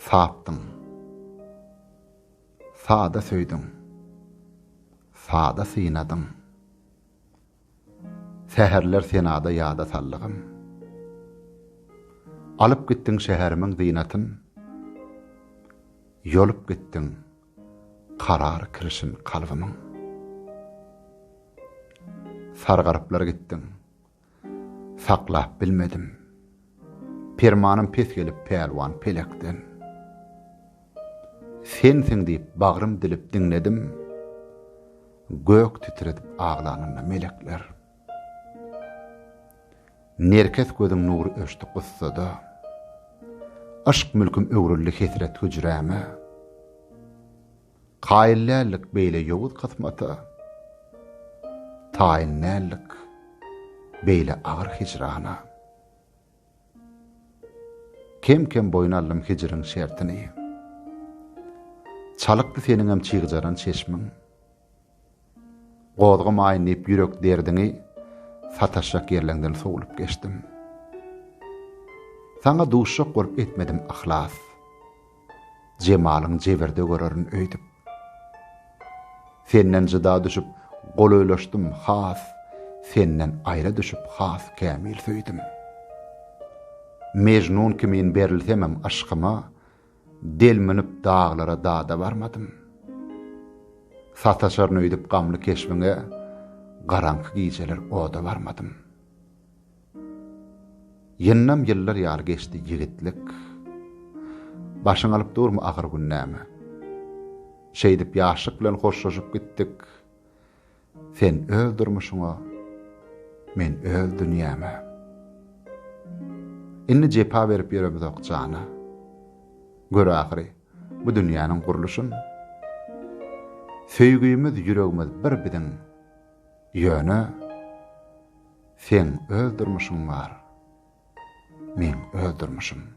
Sapdyň. Sada söýdüň. Sada synadyň. Säherler senada ýada sallygym. Alyp gitdiň şäherimiň zynatyn. Ýolup gitdiň karar kirişin kalbymyň. Sargaryplar gitdiň. Saklap bilmedim. Permanım pes gelip pelwan pelekden. Sensiň diýip bagrym dilip diňledim. Gök titredip ağlananda melekler. Nerkes gözüň nury öşdi gussada. Aşk mülküm öwrülli hesret hücräme. Qaýyllik beýle ýowuz kysmata. Taýinlik beýle agyr hicrana. Kem boýnallym hicrin şertini. Çalykdy seniň hem çygyjaran çeşmiň. Gozgym aýnyp ýürek derdiňi sataşak yerlengden sowlup geçdim. Saňa duşak borup etmedim ahlas. Jemalyň jeberde görerin öýdüp. Senden jyda düşüp golaýlaşdym has. Senden aýra düşüp has kämil söýdim. Mejnun kimin berilsemem aşkyma, delmenip dağlara dağda barmadym. Sataşaryn öýdüp gamly keşmiňe, garanky gijeler oda barmadym. Yennam ýyllar ýaly geçdi ýigitlik. Başyň alyp durma agyr günnäme. Şeýdip ýaşyk bilen hoşlaşyp gitdik. Sen öldürmüşiňa, men öl dünýäme. Inni jepa berip ýöremiz okjana. Gör ahyry bu dünýäniň guruluşyn. Söýgüýimiz ýüregimiz bir bidiň. Ýöne sen öldürmüşiň bar. Men öldürmüşim.